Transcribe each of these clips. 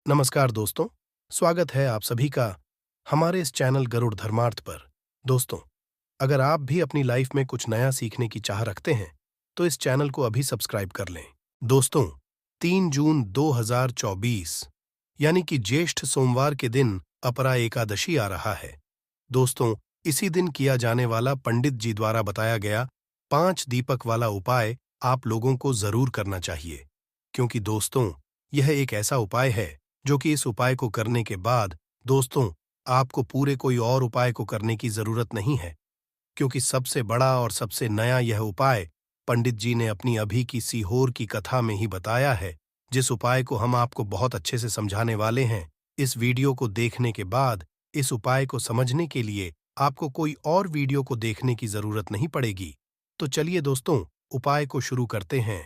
नमस्कार दोस्तों, स्वागत है आप सभी का हमारे इस चैनल गरुड़ धर्मार्थ पर। दोस्तों, अगर आप भी अपनी लाइफ में कुछ नया सीखने की चाह रखते हैं, तो इस चैनल को अभी सब्सक्राइब कर लें। दोस्तों, 3 जून 2024 यानी कि ज्येष्ठ सोमवार के दिन अपरा एकादशी आ रहा है। दोस्तों, इसी दिन किया जाने वाला पंडित जी द्वारा बताया गया 5 दीपक वाला उपाय आप लोगों को जरूर करना चाहिए, क्योंकि दोस्तों, यह एक ऐसा उपाय है जो कि इस उपाय को करने के बाद दोस्तों आपको पूरे कोई और उपाय को करने की जरूरत नहीं है, क्योंकि सबसे बड़ा और सबसे नया यह उपाय पंडित जी ने अपनी अभी की सीहोर की कथा में ही बताया है, जिस उपाय को हम आपको बहुत अच्छे से समझाने वाले हैं। इस वीडियो को देखने के बाद इस उपाय को समझने के लिए आपको कोई और वीडियो को देखने की जरूरत नहीं पड़ेगी। तो चलिए दोस्तों, उपाय को शुरू करते हैं।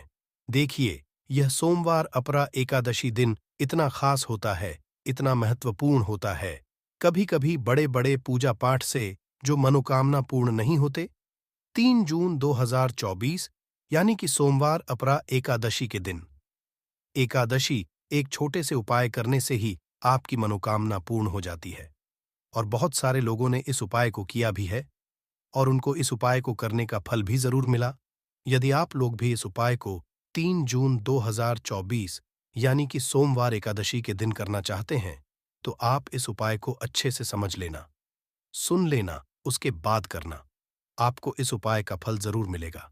देखिए, यह सोमवार अपरा एकादशी दिन इतना खास होता है, इतना महत्वपूर्ण होता है। कभी कभी बड़े बड़े पूजा पाठ से जो मनोकामना पूर्ण नहीं होते, 3 जून 2024 यानी कि सोमवार अपरा एकादशी के दिन एकादशी एक छोटे से उपाय करने से ही आपकी मनोकामना पूर्ण हो जाती है। और बहुत सारे लोगों ने इस उपाय को किया भी है और उनको इस उपाय को करने का फल भी जरूर मिला। यदि आप लोग भी इस उपाय को 3 जून 2024 यानी कि सोमवार एकादशी के दिन करना चाहते हैं, तो आप इस उपाय को अच्छे से समझ लेना, सुन लेना, उसके बाद करना। आपको इस उपाय का फल जरूर मिलेगा।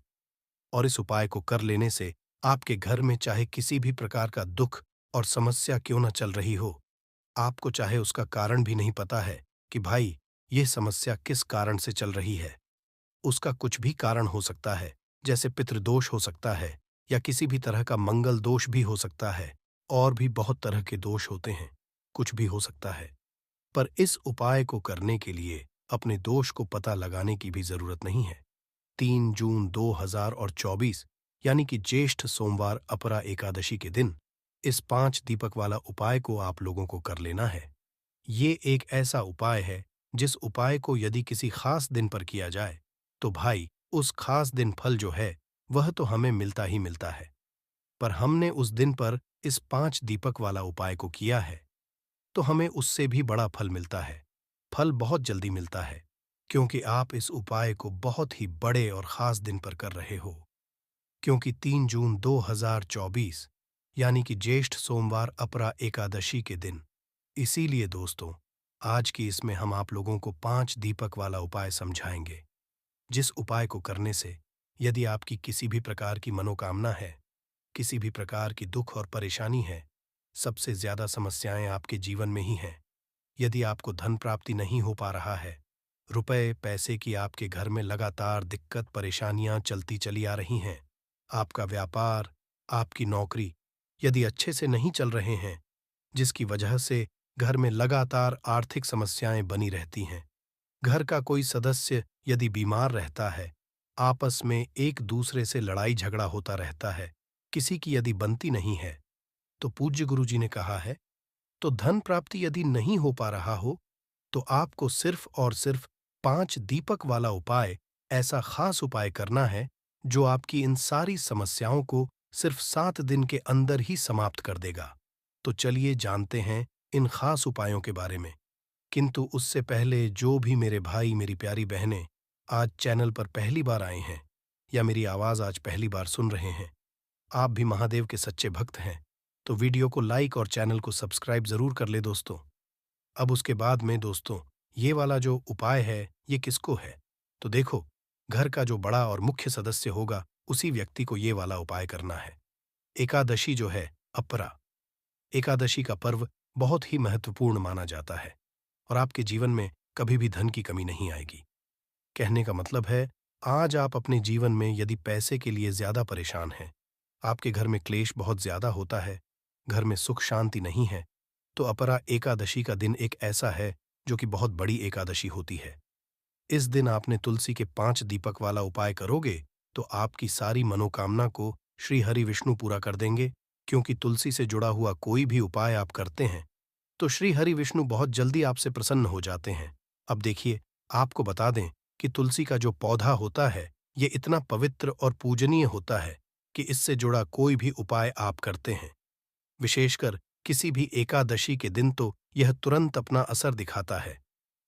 और इस उपाय को कर लेने से आपके घर में चाहे किसी भी प्रकार का दुख और समस्या क्यों न चल रही हो, आपको चाहे उसका कारण भी नहीं पता है कि भाई ये समस्या किस कारण से चल रही है, उसका कुछ भी कारण हो सकता है, जैसे पितृदोष हो सकता है या किसी भी तरह का मंगल दोष भी हो सकता है, और भी बहुत तरह के दोष होते हैं, कुछ भी हो सकता है। पर इस उपाय को करने के लिए अपने दोष को पता लगाने की भी जरूरत नहीं है। 3 जून 2024 यानी कि ज्येष्ठ सोमवार अपरा एकादशी के दिन इस 5 दीपक वाला उपाय को आप लोगों को कर लेना है। ये एक ऐसा उपाय है जिस उपाय को यदि किसी खास दिन पर किया जाए, तो भाई उस खास दिन फल जो है वह तो हमें मिलता ही मिलता है। पर हमने उस दिन पर इस 5 दीपक वाला उपाय को किया है, तो हमें उससे भी बड़ा फल मिलता है। फल बहुत जल्दी मिलता है, क्योंकि आप इस उपाय को बहुत ही बड़े और खास दिन पर कर रहे हो। क्योंकि 3 जून 2024 यानी कि ज्येष्ठ सोमवार अपरा एकादशी के दिन, इसीलिए दोस्तों आज की इसमें हम आप लोगों को 5 दीपक वाला उपाय समझाएंगे, जिस उपाय को करने से यदि आपकी किसी भी प्रकार की मनोकामना है, किसी भी प्रकार की दुख और परेशानी है, सबसे ज्यादा समस्याएं आपके जीवन में ही हैं। यदि आपको धन प्राप्ति नहीं हो पा रहा है, रुपए पैसे की आपके घर में लगातार दिक्कत परेशानियां चलती चली आ रही हैं, आपका व्यापार, आपकी नौकरी यदि अच्छे से नहीं चल रहे हैं, जिसकी वजह से घर में लगातार आर्थिक समस्याएं बनी रहती हैं, घर का कोई सदस्य यदि बीमार रहता है, आपस में एक दूसरे से लड़ाई झगड़ा होता रहता है, किसी की यदि बनती नहीं है, तो पूज्य गुरु जी ने कहा है, तो धन प्राप्ति यदि नहीं हो पा रहा हो, तो आपको सिर्फ और सिर्फ 5 दीपक वाला उपाय, ऐसा खास उपाय करना है जो आपकी इन सारी समस्याओं को सिर्फ 7 दिन के अंदर ही समाप्त कर देगा। तो चलिए जानते हैं इन खास उपायों के बारे में। किंतु उससे पहले जो भी मेरे भाई मेरी प्यारी बहनें आज चैनल पर पहली बार आए हैं या मेरी आवाज आज पहली बार सुन रहे हैं, आप भी महादेव के सच्चे भक्त हैं, तो वीडियो को लाइक और चैनल को सब्सक्राइब जरूर कर ले दोस्तों। अब उसके बाद में दोस्तों, ये वाला जो उपाय है ये किसको है, तो देखो, घर का जो बड़ा और मुख्य सदस्य होगा उसी व्यक्ति को ये वाला उपाय करना है। एकादशी जो है अपरा एकादशी का पर्व बहुत ही महत्वपूर्ण माना जाता है और आपके जीवन में कभी भी धन की कमी नहीं आएगी। कहने का मतलब है, आज आप अपने जीवन में यदि पैसे के लिए ज्यादा परेशान हैं, आपके घर में क्लेश बहुत ज्यादा होता है, घर में सुख शांति नहीं है, तो अपरा एकादशी का दिन एक ऐसा है जो कि बहुत बड़ी एकादशी होती है। इस दिन आपने तुलसी के 5 दीपक वाला उपाय करोगे तो आपकी सारी मनोकामना को श्री हरि विष्णु पूरा कर देंगे, क्योंकि तुलसी से जुड़ा हुआ कोई भी उपाय आप करते हैं तो श्री हरि विष्णु बहुत जल्दी आपसे प्रसन्न हो जाते हैं। अब देखिए, आपको बता दें कि तुलसी का जो पौधा होता है ये इतना पवित्र और पूजनीय होता है कि इससे जुड़ा कोई भी उपाय आप करते हैं, विशेषकर किसी भी एकादशी के दिन तो यह तुरंत अपना असर दिखाता है।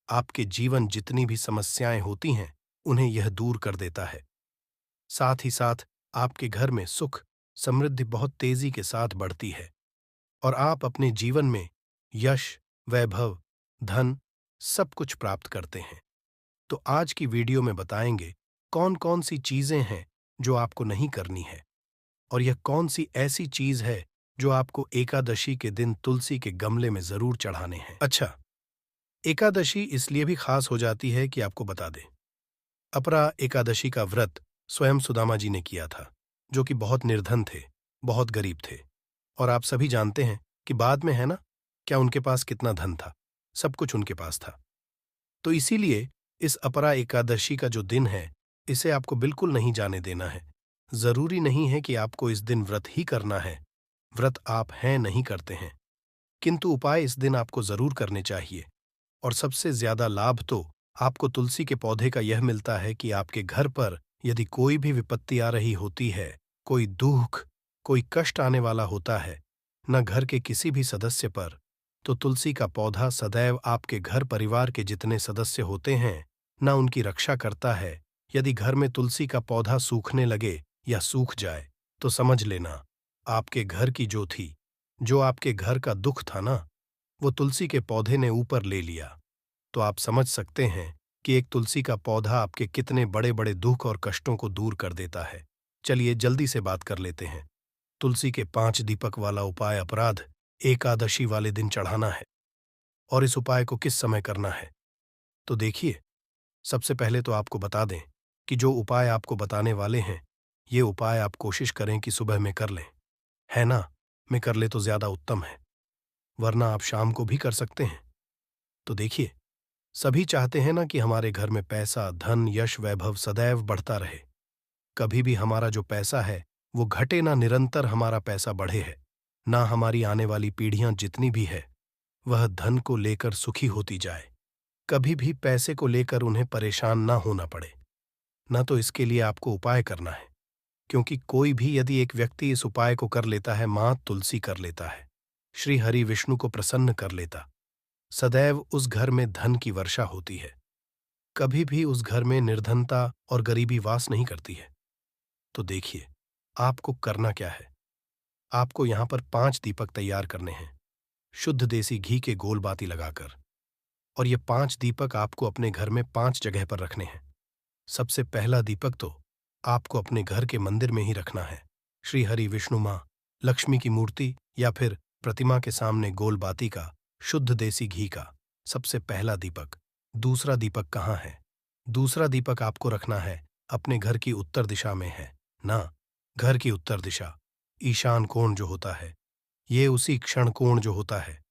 आपके जीवन जितनी भी समस्याएं होती हैं, उन्हें यह दूर कर देता है। साथ ही साथ आपके घर में सुख, समृद्धि बहुत तेजी के साथ बढ़ती है और आप अपने जीवन में यश, वैभव, धन सब कुछ प्राप्त करते हैं। तो आज की वीडियो में बताएंगे कौन कौन सी चीजें हैं जो आपको नहीं करनी है और यह कौन सी ऐसी चीज है जो आपको एकादशी के दिन तुलसी के गमले में जरूर चढ़ाने हैं। अच्छा, एकादशी इसलिए भी खास हो जाती है कि आपको बता दें, अपरा एकादशी का व्रत स्वयं सुदामा जी ने किया था, जो कि बहुत निर्धन थे, बहुत गरीब थे। और आप सभी जानते हैं कि बाद में है ना, क्या उनके पास कितना धन था, सब कुछ उनके पास था। तो इसीलिए इस अपरा एकादशी का जो दिन है, इसे आपको बिल्कुल नहीं जाने देना है। जरूरी नहीं है कि आपको इस दिन व्रत ही करना है, व्रत आप हैं नहीं करते हैं, किंतु उपाय इस दिन आपको जरूर करने चाहिए। और सबसे ज्यादा लाभ तो आपको तुलसी के पौधे का यह मिलता है कि आपके घर पर यदि कोई भी विपत्ति आ रही होती है, कोई दुख, कोई कष्ट आने वाला होता है, न घर के किसी भी सदस्य पर, तो तुलसी का पौधा सदैव आपके घर परिवार के जितने सदस्य होते हैं, न उनकी रक्षा करता है। यदि घर में तुलसी का पौधा सूखने लगे या सूख जाए, तो समझ लेना आपके घर की जो थी, जो आपके घर का दुख था ना, वो तुलसी के पौधे ने ऊपर ले लिया। तो आप समझ सकते हैं कि एक तुलसी का पौधा आपके कितने बड़े बड़े दुख और कष्टों को दूर कर देता है। चलिए जल्दी से बात कर लेते हैं। तुलसी के 5 दीपक वाला उपाय अपराध एकादशी वाले दिन चढ़ाना है। और इस उपाय को किस समय करना है, तो देखिए, सबसे पहले तो आपको बता दें कि जो उपाय आपको बताने वाले हैं, ये उपाय आप कोशिश करें कि सुबह में कर लें, है ना। में कर ले तो ज्यादा उत्तम है, वरना आप शाम को भी कर सकते हैं। तो देखिए, सभी चाहते हैं ना कि हमारे घर में पैसा, धन, यश, वैभव सदैव बढ़ता रहे। कभी भी हमारा जो पैसा है वो घटे ना, निरंतर हमारा पैसा बढ़े है ना। हमारी आने वाली पीढ़ियां जितनी भी है, वह धन को लेकर सुखी होती जाए, कभी भी पैसे को लेकर उन्हें परेशान ना होना पड़े। ना तो इसके लिए आपको उपाय करना है, क्योंकि कोई भी यदि एक व्यक्ति इस उपाय को कर लेता है, मां तुलसी कर लेता है, श्री हरि विष्णु को प्रसन्न कर लेता, सदैव उस घर में धन की वर्षा होती है। कभी भी उस घर में निर्धनता और गरीबी वास नहीं करती है। तो देखिए, आपको करना क्या है। आपको यहां पर 5 दीपक तैयार करने हैं, शुद्ध देसी घी के गोल बाती लगाकर। और ये 5 दीपक आपको अपने घर में 5 जगह पर रखने हैं। सबसे पहला दीपक तो आपको अपने घर के मंदिर में ही रखना है। श्री हरि विष्णु मां लक्ष्मी की मूर्ति या फिर प्रतिमा के सामने गोल बाती का, शुद्ध देसी घी का सबसे पहला दीपक। दूसरा दीपक कहाँ है? दूसरा दीपक आपको रखना है अपने घर की उत्तर दिशा में है ना। घर की उत्तर दिशा, ईशान कोण जो होता है, ये उसी क्षण कोण जो होता है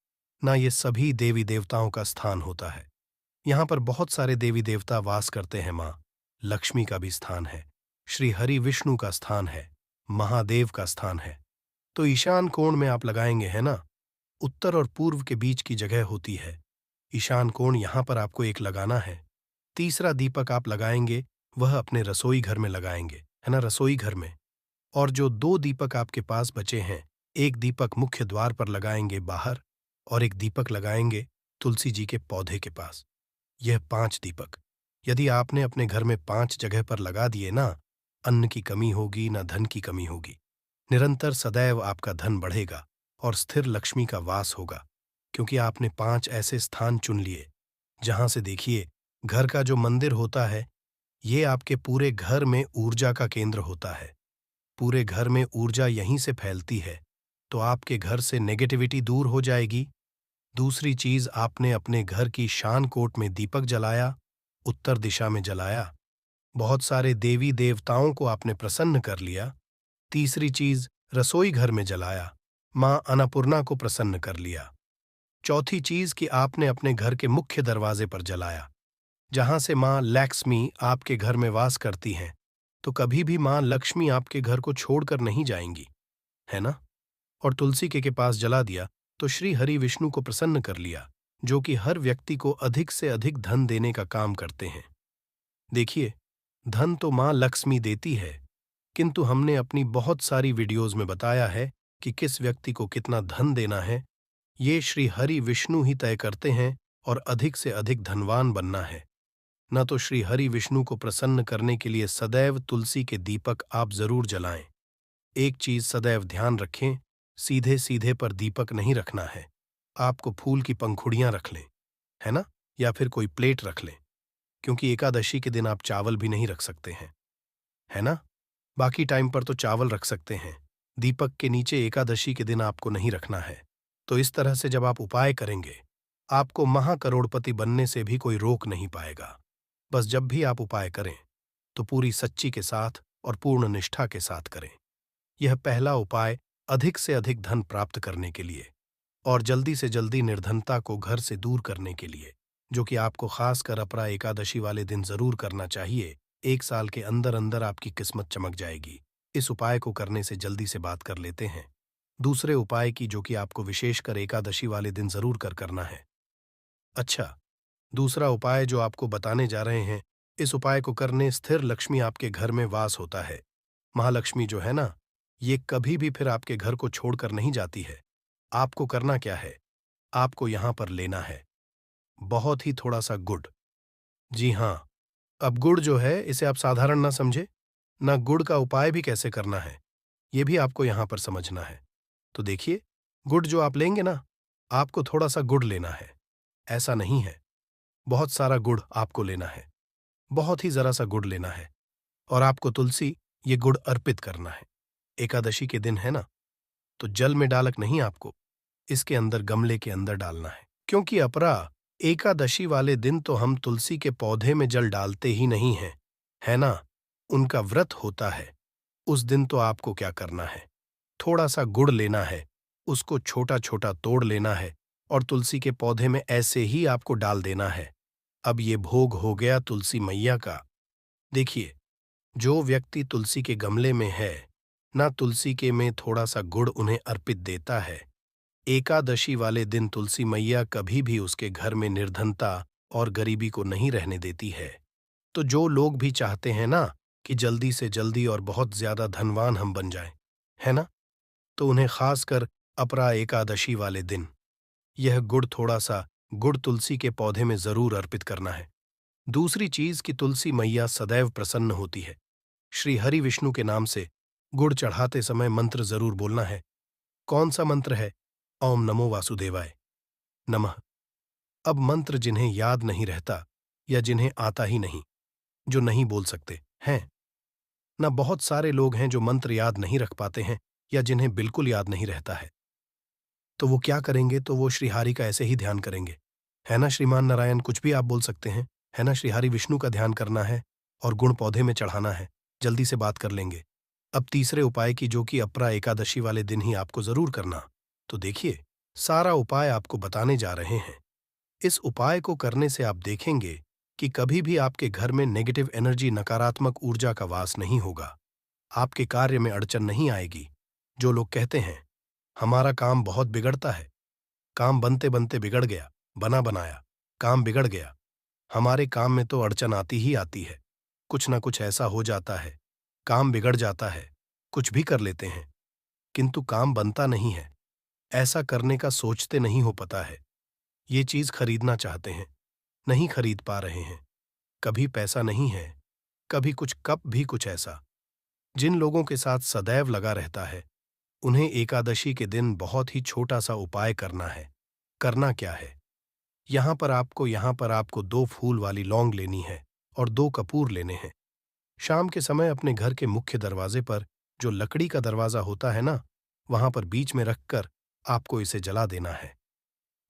ना, ये सभी देवी देवताओं का स्थान होता है। यहाँ पर बहुत सारे देवी देवता वास करते हैं। माँ लक्ष्मी का भी स्थान है, श्री हरि विष्णु का स्थान है, महादेव का स्थान है। तो ईशान कोण में आप लगाएंगे, है ना। उत्तर और पूर्व के बीच की जगह होती है ईशान कोण, यहाँ पर आपको एक लगाना है। तीसरा दीपक आप लगाएंगे वह अपने रसोई घर में लगाएंगे, है ना, रसोई घर में। और जो 2 दीपक आपके पास बचे हैं, एक दीपक मुख्य द्वार पर लगाएंगे बाहर, और एक दीपक लगाएंगे तुलसी जी के पौधे के पास। यह 5 दीपक यदि आपने अपने घर में 5 जगह पर लगा दिए ना, अन्न की कमी होगी ना धन की कमी होगी। निरंतर सदैव आपका धन बढ़ेगा और स्थिर लक्ष्मी का वास होगा, क्योंकि आपने 5 ऐसे स्थान चुन लिए जहां से देखिए, घर का जो मंदिर होता है, ये आपके पूरे घर में ऊर्जा का केंद्र होता है। पूरे घर में ऊर्जा यहीं से फैलती है, तो आपके घर से नेगेटिविटी दूर हो जाएगी। दूसरी चीज, आपने अपने घर की शान कोट में दीपक जलाया, उत्तर दिशा में जलाया, बहुत सारे देवी देवताओं को आपने प्रसन्न कर लिया। तीसरी चीज, रसोई घर में जलाया, मां अन्नपूर्णा को प्रसन्न कर लिया। चौथी चीज कि आपने अपने घर के मुख्य दरवाजे पर जलाया, जहां से मां लक्ष्मी आपके घर में वास करती हैं। तो कभी भी मां लक्ष्मी आपके घर को छोड़कर नहीं जाएंगी, है ना। और तुलसी के पास जला दिया तो श्री हरि विष्णु को प्रसन्न कर लिया, जो कि हर व्यक्ति को अधिक से अधिक धन देने का काम करते हैं। देखिए, धन तो मां लक्ष्मी देती है, किंतु हमने अपनी बहुत सारी वीडियोज में बताया है कि किस व्यक्ति को कितना धन देना है ये श्री हरि विष्णु ही तय करते हैं और अधिक से अधिक धनवान बनना है न तो श्री हरि विष्णु को प्रसन्न करने के लिए सदैव तुलसी के दीपक आप जरूर जलाएं। एक चीज सदैव ध्यान रखें, सीधे सीधे पर दीपक नहीं रखना है। आपको फूल की पंखुड़ियां रख लें, है ना, या फिर कोई प्लेट रख लें, क्योंकि एकादशी के दिन आप चावल भी नहीं रख सकते हैं, है ना। बाकी टाइम पर तो चावल रख सकते हैं, दीपक के नीचे एकादशी के दिन आपको नहीं रखना है। तो इस तरह से जब आप उपाय करेंगे, आपको महाकरोड़पति बनने से भी कोई रोक नहीं पाएगा। बस जब भी आप उपाय करें तो पूरी सच्ची के साथ और पूर्ण निष्ठा के साथ करें। यह पहला उपाय अधिक से अधिक धन प्राप्त करने के लिए और जल्दी से जल्दी निर्धनता को घर से दूर करने के लिए, जो कि आपको खासकर अपरा एकादशी वाले दिन जरूर करना चाहिए। 1 साल के अंदर अंदर आपकी किस्मत चमक जाएगी। इस उपाय को करने से जल्दी से बात कर लेते हैं दूसरे उपाय की, जो कि आपको विशेषकर एकादशी वाले दिन जरूर करना है। अच्छा, दूसरा उपाय जो आपको बताने जा रहे हैं, इस उपाय को करने स्थिर लक्ष्मी आपके घर में वास होता है। महालक्ष्मी जो है ना, ये कभी भी फिर आपके घर को छोड़कर नहीं जाती है। आपको करना क्या है, आपको यहां पर लेना है बहुत ही थोड़ा सा गुड़। जी हां, अब गुड़ जो है इसे आप साधारण ना समझे, ना गुड़ का उपाय भी कैसे करना है ये भी आपको यहां पर समझना है। तो देखिए, गुड़ जो आप लेंगे ना, आपको थोड़ा सा गुड़ लेना है, ऐसा नहीं है बहुत सारा गुड़ आपको लेना है, बहुत ही जरा सा गुड़ लेना है। और आपको तुलसी ये गुड़ अर्पित करना है। एकादशी के दिन है ना, तो जल में डालक नहीं, आपको इसके अंदर गमले के अंदर डालना है, क्योंकि अपरा एकादशी वाले दिन तो हम तुलसी के पौधे में जल डालते ही नहीं हैं, है ना। उनका व्रत होता है, उस दिन तो आपको क्या करना है, थोड़ा सा गुड़ लेना है, उसको छोटा छोटा तोड़ लेना है और तुलसी के पौधे में ऐसे ही आपको डाल देना है। अब ये भोग हो गया तुलसी मैया का। देखिए, जो व्यक्ति तुलसी के गमले में है ना, तुलसी के में थोड़ा सा गुड़ उन्हें अर्पित देता है, एकादशी वाले दिन तुलसी मैया कभी भी उसके घर में निर्धनता और गरीबी को नहीं रहने देती है। तो जो लोग भी चाहते हैं ना कि जल्दी से जल्दी और बहुत ज्यादा धनवान हम बन जाएं, है ना, तो उन्हें खासकर अपरा एकादशी वाले दिन यह गुड़, थोड़ा सा गुड़ तुलसी के पौधे में जरूर अर्पित करना है। दूसरी चीज कि तुलसी मैया सदैव प्रसन्न होती है। श्री हरि विष्णु के नाम से गुड़ चढ़ाते समय मंत्र जरूर बोलना है। कौन सा मंत्र है? ओम नमो वासुदेवाय नमः। अब मंत्र जिन्हें याद नहीं रहता या जिन्हें आता ही नहीं, जो नहीं बोल सकते हैं ना, बहुत सारे लोग हैं जो मंत्र याद नहीं रख पाते हैं या जिन्हें बिल्कुल याद नहीं रहता है, तो वो क्या करेंगे, तो वो श्रीहरि का ऐसे ही ध्यान करेंगे, है ना। श्रीमान नारायण कुछ भी आप बोल सकते हैं, है ना। श्रीहरि विष्णु का ध्यान करना है और गुण पौधे में चढ़ाना है, जल्दी से बात कर लेंगे। अब तीसरे उपाय की, जो कि अपरा एकादशी वाले दिन ही आपको जरूर करना। तो देखिए, सारा उपाय आपको बताने जा रहे हैं। इस उपाय को करने से आप देखेंगे कि कभी भी आपके घर में नेगेटिव एनर्जी, नकारात्मक ऊर्जा का वास नहीं होगा। आपके कार्य में अड़चन नहीं आएगी। जो लोग कहते हैं हमारा काम बहुत बिगड़ता है, काम बनते बनते बिगड़ गया, बना बनाया काम बिगड़ गया, हमारे काम में तो अड़चन आती ही आती है, कुछ ना कुछ ऐसा हो जाता है, काम बिगड़ जाता है, कुछ भी कर लेते हैं किंतु काम बनता नहीं है, ऐसा करने का सोचते नहीं हो पता है, ये चीज खरीदना चाहते हैं, नहीं खरीद पा रहे हैं, कभी पैसा नहीं है, कभी कुछ, कब भी कुछ ऐसा। जिन लोगों के साथ सदैव लगा रहता है, उन्हें एकादशी के दिन बहुत ही छोटा सा उपाय करना है। करना क्या है, यहां पर आपको 2 फूल वाली लौंग लेनी है और 2 कपूर लेने हैं। शाम के समय अपने घर के मुख्य दरवाजे पर, जो लकड़ी का दरवाजा होता है ना, वहां पर बीच में रखकर आपको इसे जला देना है।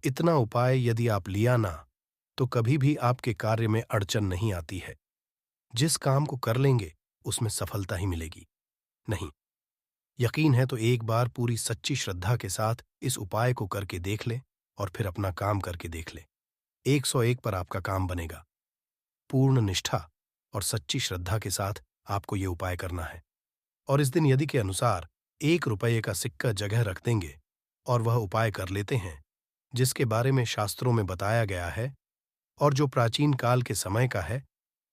इतना उपाय यदि आप लिया ना, तो कभी भी आपके कार्य में अड़चन नहीं आती है। जिस काम को कर लेंगे उसमें सफलता ही मिलेगी। नहीं यकीन है तो एक बार पूरी सच्ची श्रद्धा के साथ इस उपाय को करके देख लें और फिर अपना काम करके देख लें। 101 पर आपका काम बनेगा। पूर्ण निष्ठा और सच्ची श्रद्धा के साथ आपको ये उपाय करना है। और इस दिन यदि के अनुसार 1 रुपये का सिक्का जगह रख देंगे और वह उपाय कर लेते हैं जिसके बारे में शास्त्रों में बताया गया है और जो प्राचीन काल के समय का है,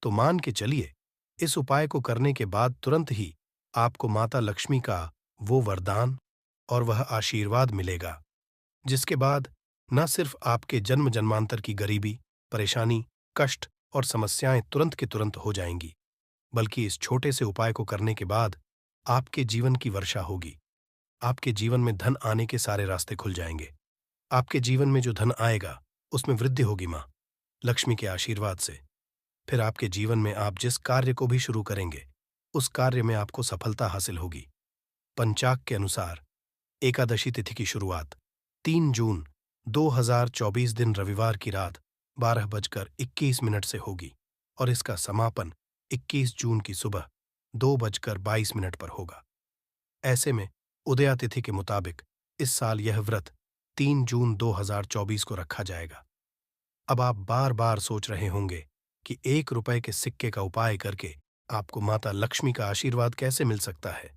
तो मान के चलिए इस उपाय को करने के बाद तुरंत ही आपको माता लक्ष्मी का वो वरदान और वह आशीर्वाद मिलेगा जिसके बाद न सिर्फ आपके जन्म जन्मांतर की गरीबी, परेशानी, कष्ट और समस्याएं तुरंत के तुरंत हो जाएंगी, बल्कि इस छोटे से उपाय को करने के बाद आपके जीवन की वर्षा होगी। आपके जीवन में धन आने के सारे रास्ते खुल जाएंगे। आपके जीवन में जो धन आएगा उसमें वृद्धि होगी माँ लक्ष्मी के आशीर्वाद से। फिर आपके जीवन में आप जिस कार्य को भी शुरू करेंगे उस कार्य में आपको सफलता हासिल होगी। पंचाग के अनुसार एकादशी तिथि की शुरुआत 3 जून 2024 दिन रविवार की रात 12:21 से होगी और इसका समापन 21 जून की सुबह 2:22 पर होगा। ऐसे में उदया तिथि के मुताबिक इस साल यह व्रत 3 जून 2024 को रखा जाएगा। अब आप बार बार सोच रहे होंगे कि 1 रुपए के सिक्के का उपाय करके आपको माता लक्ष्मी का आशीर्वाद कैसे मिल सकता है।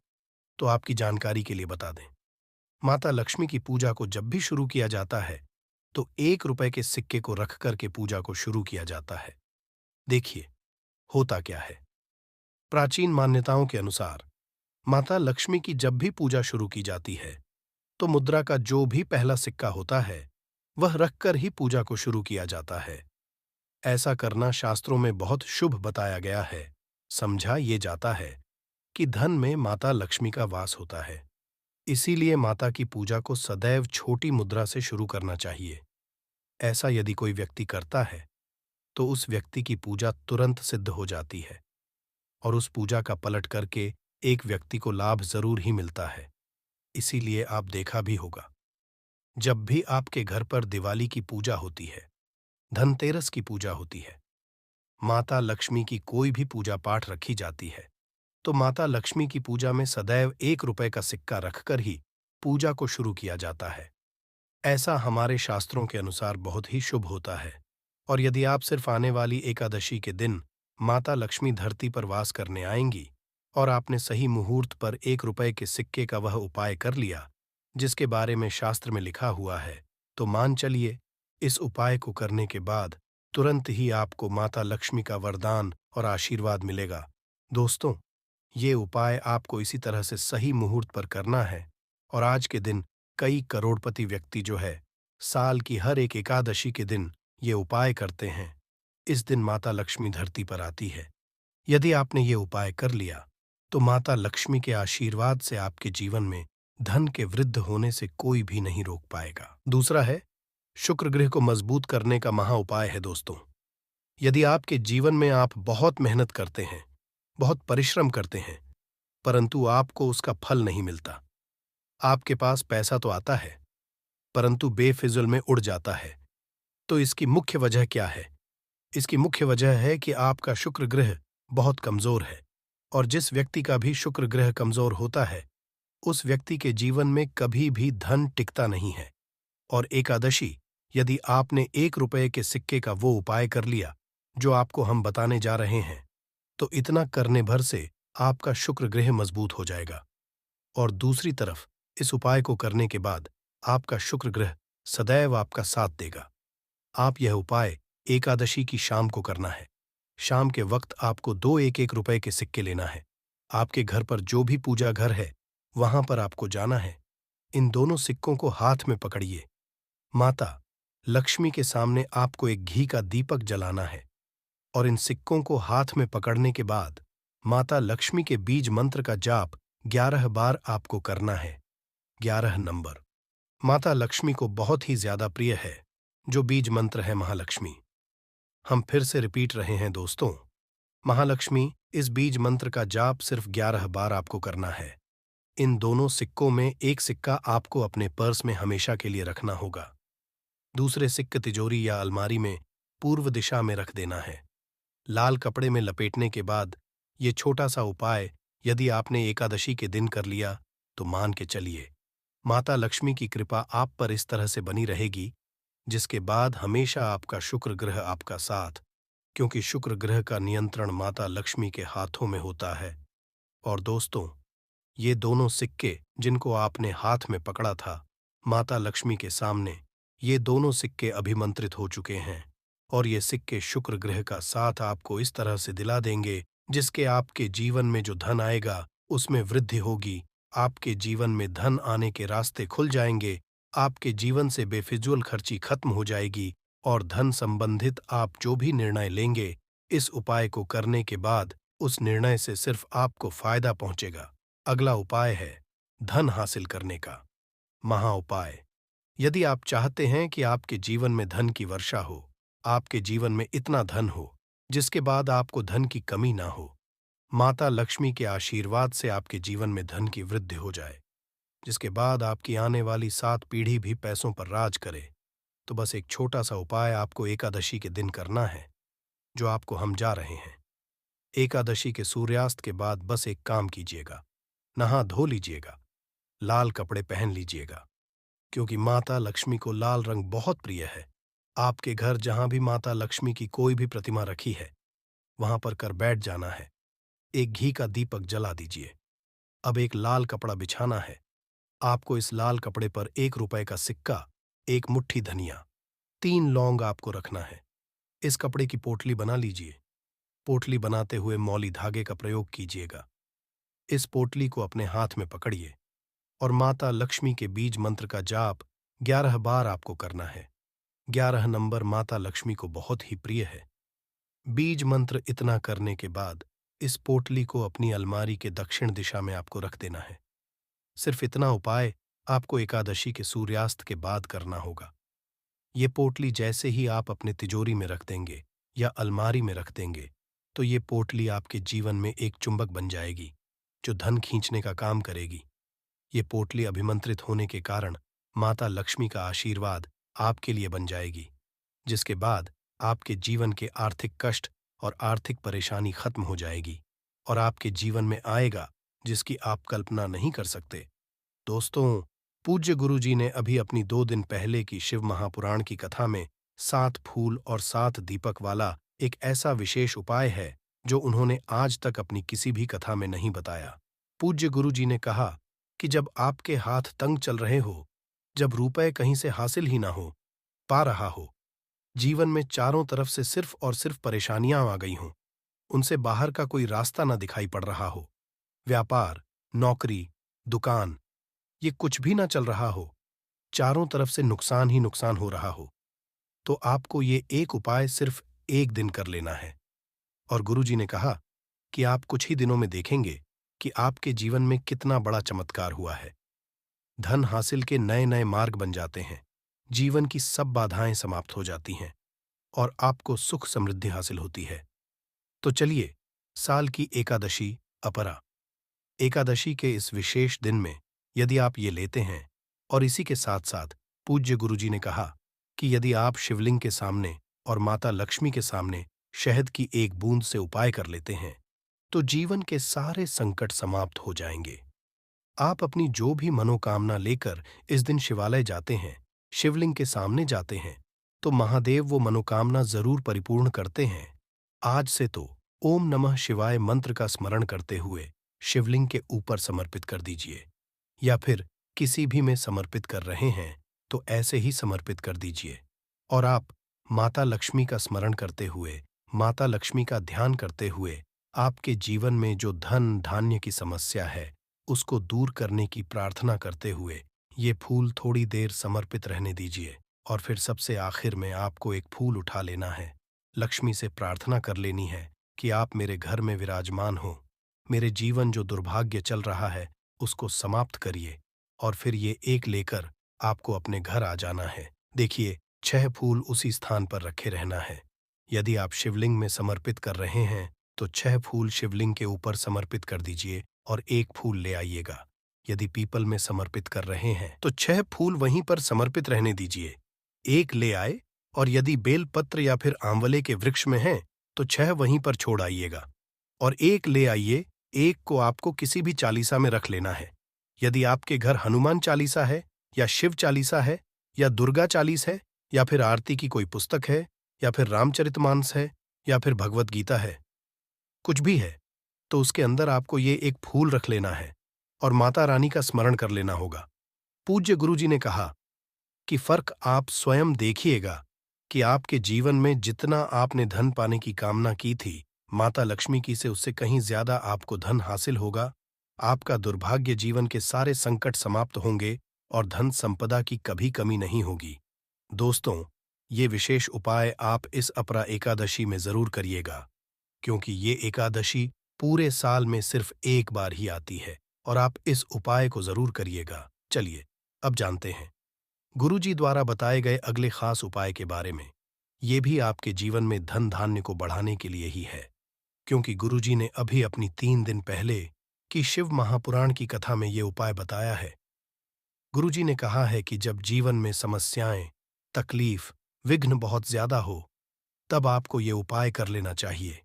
तो आपकी जानकारी के लिए बता दें, माता लक्ष्मी की पूजा को जब भी शुरू किया जाता है तो 1 रुपए के सिक्के को रख करके पूजा को शुरू किया जाता है। देखिए होता क्या है। प्राचीन मान्यताओं के अनुसार माता लक्ष्मी की जब भी पूजा शुरू की जाती है तो मुद्रा का जो भी पहला सिक्का होता है वह रखकर ही पूजा को शुरू किया जाता है। ऐसा करना शास्त्रों में बहुत शुभ बताया गया है। समझा ये जाता है कि धन में माता लक्ष्मी का वास होता है। इसीलिए माता की पूजा को सदैव छोटी मुद्रा से शुरू करना चाहिए। ऐसा यदि कोई व्यक्ति करता है तो उस व्यक्ति की पूजा तुरंत सिद्ध हो जाती है और उस पूजा का पलट करके एक व्यक्ति को लाभ जरूर ही मिलता है। इसीलिए आप देखा भी होगा, जब भी आपके घर पर दिवाली की पूजा होती है, धनतेरस की पूजा होती है, माता लक्ष्मी की कोई भी पूजा पाठ रखी जाती है, तो माता लक्ष्मी की पूजा में सदैव 1 रुपए का सिक्का रखकर ही पूजा को शुरू किया जाता है। ऐसा हमारे शास्त्रों के अनुसार बहुत ही शुभ होता है। और यदि आप सिर्फ आने वाली एकादशी के दिन माता लक्ष्मी धरती पर वास करने आएंगी और आपने सही मुहूर्त पर 1 रुपए के सिक्के का वह उपाय कर लिया जिसके बारे में शास्त्र में लिखा हुआ है, तो मान चलिए इस उपाय को करने के बाद तुरंत ही आपको माता लक्ष्मी का वरदान और आशीर्वाद मिलेगा। दोस्तों, ये उपाय आपको इसी तरह से सही मुहूर्त पर करना है और आज के दिन कई करोड़पति व्यक्ति जो है साल की हर एक एकादशी के दिन ये उपाय करते हैं। इस दिन माता लक्ष्मी धरती पर आती है। यदि आपने ये उपाय कर लिया तो माता लक्ष्मी के आशीर्वाद से आपके जीवन में धन के वृद्ध होने से कोई भी नहीं रोक पाएगा। दूसरा है शुक्र ग्रह को मजबूत करने का महा उपाय है। दोस्तों, यदि आपके जीवन में आप बहुत मेहनत करते हैं, बहुत परिश्रम करते हैं, परंतु आपको उसका फल नहीं मिलता, आपके पास पैसा तो आता है परंतु बेफिजुल में उड़ जाता है, तो इसकी मुख्य वजह क्या है? इसकी मुख्य वजह है कि आपका शुक्र ग्रह बहुत कमजोर है और जिस व्यक्ति का भी शुक्र ग्रह कमजोर होता है उस व्यक्ति के जीवन में कभी भी धन टिकता नहीं है। और एकादशी यदि आपने 1 रुपए के सिक्के का वो उपाय कर लिया जो आपको हम बताने जा रहे हैं, तो इतना करने भर से आपका शुक्र ग्रह मजबूत हो जाएगा। और दूसरी तरफ इस उपाय को करने के बाद आपका शुक्र ग्रह सदैव आपका साथ देगा। आप यह उपाय एकादशी की शाम को करना है। शाम के वक्त आपको 2 1-1 रुपए के सिक्के लेना है। आपके घर पर जो भी पूजा घर है वहां पर आपको जाना है। इन दोनों सिक्कों को हाथ में पकड़िए। माता लक्ष्मी के सामने आपको एक घी का दीपक जलाना है और इन सिक्कों को हाथ में पकड़ने के बाद माता लक्ष्मी के बीज मंत्र का जाप 11 बार आपको करना है। 11 नंबर माता लक्ष्मी को बहुत ही ज्यादा प्रिय है जो बीज मंत्र है महालक्ष्मी। हम फिर से रिपीट रहे हैं दोस्तों, महालक्ष्मी इस बीज मंत्र का जाप सिर्फ 11 बार आपको करना है। इन दोनों सिक्कों में एक सिक्का आपको अपने पर्स में हमेशा के लिए रखना होगा। दूसरे सिक्के तिजोरी या अलमारी में पूर्व दिशा में रख देना है। लाल कपड़े में लपेटने के बाद ये छोटा सा उपाय यदि आपने एकादशी के दिन कर लिया तो मान के चलिए माता लक्ष्मी की कृपा आप पर इस तरह से बनी रहेगी जिसके बाद हमेशा आपका शुक्र ग्रह आपका साथ, क्योंकि शुक्र ग्रह का नियंत्रण माता लक्ष्मी के हाथों में होता है। और दोस्तों, ये दोनों सिक्के जिनको आपने हाथ में पकड़ा था माता लक्ष्मी के सामने, ये दोनों सिक्के अभिमंत्रित हो चुके हैं और ये सिक्के शुक्र ग्रह का साथ आपको इस तरह से दिला देंगे जिसके आपके जीवन में जो धन आएगा उसमें वृद्धि होगी। आपके जीवन में धन आने के रास्ते खुल जाएंगे आपके जीवन से बेफिजूल खर्ची खत्म हो जाएगी और धन संबंधित आप जो भी निर्णय लेंगे, इस उपाय को करने के बाद उस निर्णय से सिर्फ आपको फायदा पहुंचेगा। अगला उपाय है धन हासिल करने का महा उपाय। यदि आप चाहते हैं कि आपके जीवन में धन की वर्षा हो, आपके जीवन में इतना धन हो जिसके बाद आपको धन की कमी ना हो, माता लक्ष्मी के आशीर्वाद से आपके जीवन में धन की वृद्धि हो जाए, जिसके बाद आपकी आने वाली 7 पीढ़ी भी पैसों पर राज करे, तो बस एक छोटा सा उपाय आपको एकादशी के दिन करना है, जो आपको हम जा रहे हैं। एकादशी के सूर्यास्त के बाद बस एक काम कीजिएगा, नहा धो लीजिएगा, लाल कपड़े पहन लीजिएगा, क्योंकि माता लक्ष्मी को लाल रंग बहुत प्रिय है। आपके घर जहां भी माता लक्ष्मी की कोई भी प्रतिमा रखी है, वहां पर कर बैठ जाना है। एक घी का दीपक जला दीजिए। अब एक लाल कपड़ा बिछाना है। आपको इस लाल कपड़े पर 1 रुपए का सिक्का, एक मुट्ठी धनिया, 3 लौंग आपको रखना है। इस कपड़े की पोटली बना लीजिए। पोटली बनाते हुए मौली धागे का प्रयोग कीजिएगा। इस पोटली को अपने हाथ में पकड़िए और माता लक्ष्मी के बीज मंत्र का जाप 11 बार आपको करना है। 11 नंबर माता लक्ष्मी को बहुत ही प्रिय है। बीज मंत्र इतना करने के बाद इस पोटली को अपनी अलमारी के दक्षिण दिशा में आपको रख देना है। सिर्फ इतना उपाय आपको एकादशी के सूर्यास्त के बाद करना होगा। ये पोटली जैसे ही आप अपने तिजोरी में रख देंगे या अलमारी में रख देंगे, तो ये पोटली आपके जीवन में एक चुंबक बन जाएगी, जो धन खींचने का काम करेगी। ये पोटली अभिमंत्रित होने के कारण माता लक्ष्मी का आशीर्वाद आपके लिए बन जाएगी, जिसके बाद आपके जीवन के आर्थिक कष्ट और आर्थिक परेशानी खत्म हो जाएगी और आपके जीवन में आएगा जिसकी आप कल्पना नहीं कर सकते। दोस्तों, पूज्य गुरुजी ने अभी अपनी 2 दिन पहले की शिव महापुराण की कथा में 7 फूल और 7 दीपक वाला एक ऐसा विशेष उपाय है जो उन्होंने आज तक अपनी किसी भी कथा में नहीं बताया। पूज्य गुरुजी ने कहा कि जब आपके हाथ तंग चल रहे हो, जब रुपए कहीं से हासिल ही ना हो पा रहा हो, जीवन में चारों तरफ से सिर्फ और सिर्फ परेशानियां आ गई हों, उनसे बाहर का कोई रास्ता ना दिखाई पड़ रहा हो, व्यापार, नौकरी, दुकान, ये कुछ भी ना चल रहा हो, चारों तरफ से नुकसान ही नुकसान हो रहा हो, तो आपको ये एक उपाय सिर्फ 1 दिन कर लेना है। और गुरुजी ने कहा कि आप कुछ ही दिनों में देखेंगे कि आपके जीवन में कितना बड़ा चमत्कार हुआ है। धन हासिल के नए नए मार्ग बन जाते हैं, जीवन की सब बाधाएं समाप्त हो जाती हैं और आपको सुख समृद्धि हासिल होती है। तो चलिए, साल की एकादशी अपरा एकादशी के इस विशेष दिन में यदि आप ये लेते हैं, और इसी के साथ साथ पूज्य गुरुजी ने कहा कि यदि आप शिवलिंग के सामने और माता लक्ष्मी के सामने शहद की एक बूंद से उपाय कर लेते हैं, तो जीवन के सारे संकट समाप्त हो जाएंगे। आप अपनी जो भी मनोकामना लेकर इस दिन शिवालय जाते हैं, शिवलिंग के सामने जाते हैं, तो महादेव वो मनोकामना जरूर परिपूर्ण करते हैं। आज से तो ओम नमः शिवाय मंत्र का स्मरण करते हुए शिवलिंग के ऊपर समर्पित कर दीजिए, या फिर किसी भी में समर्पित कर रहे हैं तो ऐसे ही समर्पित कर दीजिए। और आप माता लक्ष्मी का स्मरण करते हुए, माता लक्ष्मी का ध्यान करते हुए आपके जीवन में जो धन धान्य की समस्या है उसको दूर करने की प्रार्थना करते हुए ये फूल थोड़ी देर समर्पित रहने दीजिए। और फिर सबसे आखिर में आपको एक फूल उठा लेना है, लक्ष्मी से प्रार्थना कर लेनी है कि आप मेरे घर में विराजमान हो, मेरे जीवन जो दुर्भाग्य चल रहा है उसको समाप्त करिए, और फिर ये एक लेकर आपको अपने घर आ जाना है। देखिए, 6 फूल उसी स्थान पर रखे रहना है। यदि आप शिवलिंग में समर्पित कर रहे हैं तो 6 फूल शिवलिंग के ऊपर समर्पित कर दीजिए और 1 फूल ले आइएगा। यदि पीपल में समर्पित कर रहे हैं तो 6 फूल वहीं पर समर्पित रहने दीजिए, 1 ले आए, और यदि बेलपत्र या फिर आंवले के वृक्ष में हैं तो 6 वहीं पर छोड़ आइएगा और 1 ले आइए। 1 को आपको किसी भी चालीसा में रख लेना है। यदि आपके घर हनुमान चालीसा है या शिव चालीसा है या दुर्गा चालीस है या फिर आरती की कोई पुस्तक है या फिर रामचरितमानस है या फिर भगवत गीता है, कुछ भी है, तो उसके अंदर आपको ये एक फूल रख लेना है और माता रानी का स्मरण कर लेना होगा। पूज्य गुरुजी ने कहा कि फर्क आप स्वयं देखिएगा कि आपके जीवन में जितना आपने धन पाने की कामना की थी माता लक्ष्मी की से उससे कहीं ज्यादा आपको धन हासिल होगा। आपका दुर्भाग्य जीवन के सारे संकट समाप्त होंगे और धन संपदा की कभी कमी नहीं होगी। दोस्तों, ये विशेष उपाय आप इस अपरा एकादशी में जरूर करिएगा, क्योंकि ये एकादशी पूरे साल में सिर्फ एक बार ही आती है और आप इस उपाय को जरूर करिएगा। चलिए, अब जानते हैं गुरुजी द्वारा बताए गए अगले खास उपाय के बारे में। ये भी आपके जीवन में धन धान्य को बढ़ाने के लिए ही है, क्योंकि गुरुजी ने अभी अपनी 3 दिन पहले की शिव महापुराण की कथा में ये उपाय बताया है। गुरुजी ने कहा है कि जब जीवन में समस्याएं, तकलीफ, विघ्न बहुत ज्यादा हो, तब आपको ये उपाय कर लेना चाहिए।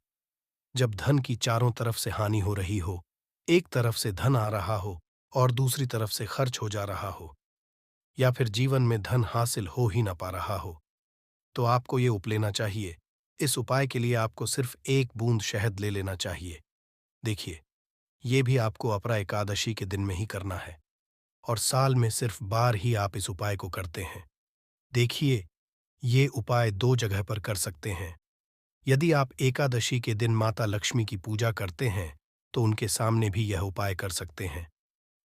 जब धन की चारों तरफ से हानि हो रही हो, एक तरफ से धन आ रहा हो और दूसरी तरफ से खर्च हो जा रहा हो, या फिर जीवन में धन हासिल हो ही ना पा रहा हो, तो आपको ये उप लेना चाहिए। इस उपाय के लिए आपको सिर्फ 1 बूंद शहद ले लेना चाहिए। देखिए, ये भी आपको अपरा एकादशी के दिन में ही करना है और साल में सिर्फ बार ही आप इस उपाय को करते हैं। देखिए, ये उपाय 2 जगह पर कर सकते हैं। यदि आप एकादशी के दिन माता लक्ष्मी की पूजा करते हैं, तो उनके सामने भी यह उपाय कर सकते हैं।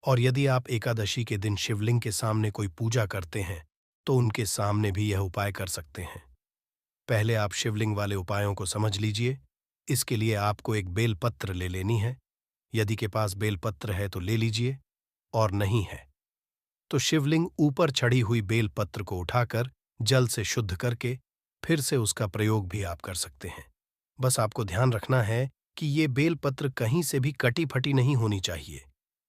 और यदि आप एकादशी के दिन शिवलिंग के सामने कोई पूजा करते हैं, तो उनके सामने भी यह उपाय कर सकते हैं। पहले आप शिवलिंग वाले उपायों को समझ लीजिए। इसके लिए आपको एक बेलपत्र ले लेनी है। यदि के पास बेलपत्र है तो ले लीजिए, और नहीं है तो शिवलिंग ऊपर चढ़ी हुई बेलपत्र को उठाकर जल से शुद्ध करके फिर से उसका प्रयोग भी आप कर सकते हैं। बस आपको ध्यान रखना है कि ये बेलपत्र कहीं से भी कटी फटी नहीं होनी चाहिए।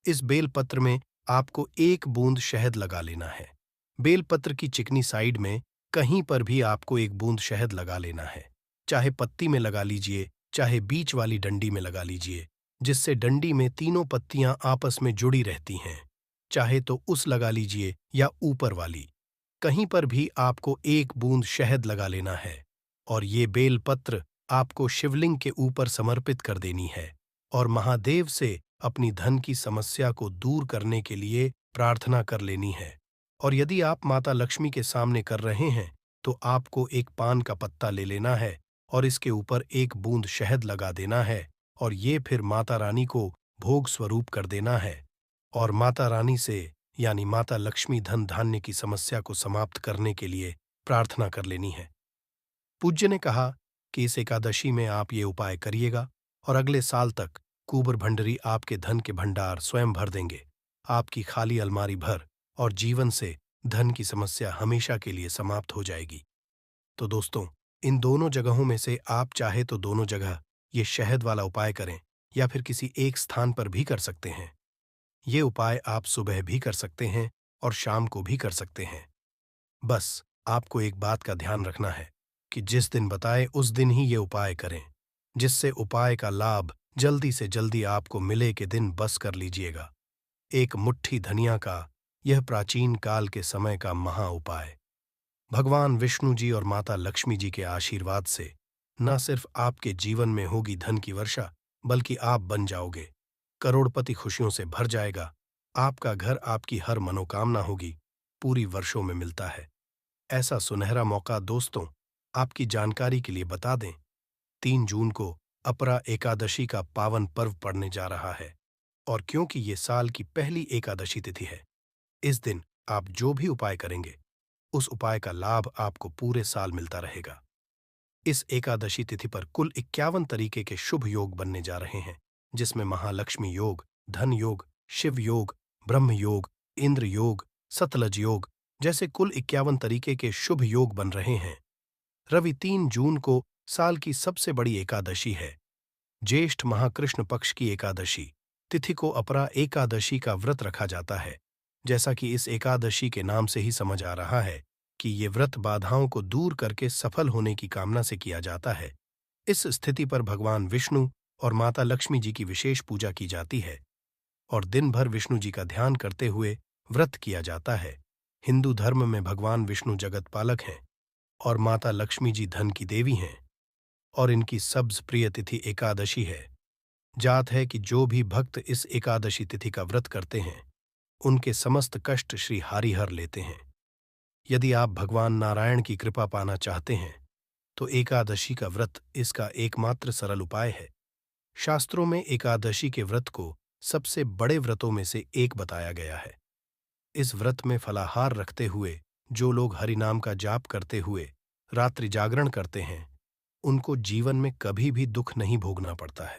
इस बेलपत्र में आपको 1 बूंद शहद लगा लेना है। बेलपत्र की चिकनी साइड में कहीं पर भी आपको 1 बूंद शहद लगा लेना है। चाहे पत्ती में लगा लीजिए, चाहे बीच वाली डंडी में लगा लीजिए, जिससे डंडी में तीनों पत्तियां आपस में जुड़ी रहती हैं। चाहे तो उस लगा लीजिए या ऊपर वाली, कहीं पर भी आपको 1 बूंद शहद लगा लेना है और ये बेलपत्र आपको शिवलिंग के ऊपर समर्पित कर देनी है और महादेव से अपनी धन की समस्या को दूर करने के लिए प्रार्थना कर लेनी है। और यदि आप माता लक्ष्मी के सामने कर रहे हैं, तो आपको एक पान का पत्ता ले लेना है और इसके ऊपर 1 बूंद शहद लगा देना है और ये फिर माता रानी को भोग स्वरूप कर देना है और माता रानी से यानी माता लक्ष्मी धन धान्य की समस्या को समाप्त करने के लिए प्रार्थना कर लेनी है। पूज्य ने कहा कि इस एकादशी में आप ये उपाय करिएगा और अगले साल तक कुबेर भंडारी आपके धन के भंडार स्वयं भर देंगे। आपकी खाली अलमारी भर और जीवन से धन की समस्या हमेशा के लिए समाप्त हो जाएगी। तो दोस्तों, इन दोनों जगहों में से आप चाहे तो दोनों जगह ये शहद वाला उपाय करें या फिर किसी एक स्थान पर भी कर सकते हैं। ये उपाय आप सुबह भी कर सकते हैं और शाम को भी कर सकते हैं। बस आपको एक बात का ध्यान रखना है कि जिस दिन बताए उस दिन ही ये उपाय करें, जिससे उपाय का लाभ जल्दी से जल्दी आपको मिले के दिन बस कर लीजिएगा। एक मुट्ठी धनिया का यह प्राचीन काल के समय का महा उपाय भगवान विष्णु जी और माता लक्ष्मी जी के आशीर्वाद से न सिर्फ आपके जीवन में होगी धन की वर्षा, बल्कि आप बन जाओगे करोड़पति। खुशियों से भर जाएगा आपका घर, आपकी हर मनोकामना होगी, पूरी वर्षों में मिलता है। ऐसा सुनहरा मौका दोस्तों, आपकी जानकारी के लिए बता दें, 3 जून को अपरा एकादशी का पावन पर्व पड़ने जा रहा है और क्योंकि ये साल की पहली एकादशी तिथि है, इस दिन आप जो भी उपाय करेंगे, उस उपाय का लाभ आपको पूरे साल मिलता रहेगा। इस एकादशी तिथि पर कुल 51 तरीके के शुभ योग बनने जा रहे हैं, जिसमें महालक्ष्मी योग, धन योग, शिव योग, ब्रह्म योग, इंद्र योग, सतलज योग जैसे कुल 51 तरीके के शुभ योग बन रहे हैं। रवि 3 जून को साल की सबसे बड़ी एकादशी है, ज्येष्ठ महाकृष्ण पक्ष की एकादशी तिथि को अपरा एकादशी का व्रत रखा जाता है। जैसा कि इस एकादशी के नाम से ही समझ आ रहा है कि ये व्रत बाधाओं को दूर करके सफल होने की कामना से किया जाता है। इस स्थिति पर भगवान विष्णु और माता लक्ष्मी जी की विशेष पूजा की जाती है और दिन भर विष्णु जी का ध्यान करते हुए व्रत किया जाता है। हिंदू धर्म में भगवान विष्णु जगत पालक हैं और माता लक्ष्मी जी धन की देवी हैं और इनकी सबसे प्रिय तिथि एकादशी है। जात है कि जो भी भक्त इस एकादशी तिथि का व्रत करते हैं, उनके समस्त कष्ट श्री हरि हर लेते हैं। यदि आप भगवान नारायण की कृपा पाना चाहते हैं, तो एकादशी का व्रत इसका एकमात्र सरल उपाय है। शास्त्रों में एकादशी के व्रत को सबसे बड़े व्रतों में से एक बताया गया है। इस व्रत में फलाहार रखते हुए जो लोग हरि नाम का जाप करते हुए रात्रि जागरण करते हैं, उनको जीवन में कभी भी दुख नहीं भोगना पड़ता है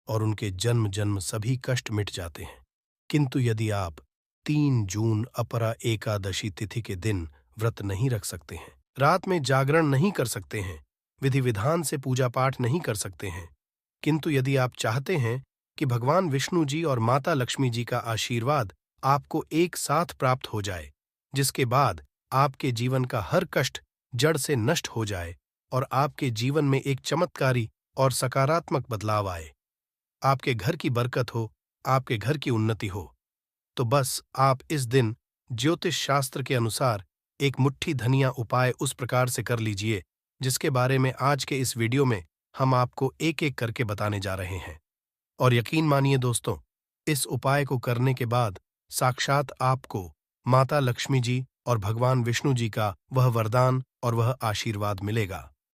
और उनके जन्म जन्म सभी कष्ट मिट जाते हैं। किंतु यदि आप 3 जून अपरा एकादशी तिथि के दिन व्रत नहीं रख सकते हैं, रात में जागरण नहीं कर सकते हैं, विधि विधान से पूजा पाठ नहीं कर सकते हैं, किंतु यदि आप चाहते हैं कि भगवान विष्णु जी और माता लक्ष्मी जी का आशीर्वाद आपको एक साथ प्राप्त हो जाए, जिसके बाद आपके जीवन का हर कष्ट जड़ से नष्ट हो जाए और आपके जीवन में एक चमत्कारी और सकारात्मक बदलाव आए, आपके घर की बरकत हो, आपके घर की उन्नति हो, तो बस आप इस दिन ज्योतिष शास्त्र के अनुसार एक मुट्ठी धनिया उपाय उस प्रकार से कर लीजिए जिसके बारे में आज के इस वीडियो में हम आपको एक एक करके बताने जा रहे हैं। और यकीन मानिए दोस्तों, इस उपाय को करने के बाद साक्षात आपको माता लक्ष्मी जी और भगवान विष्णु जी का वह वरदान और वह आशीर्वाद मिलेगा।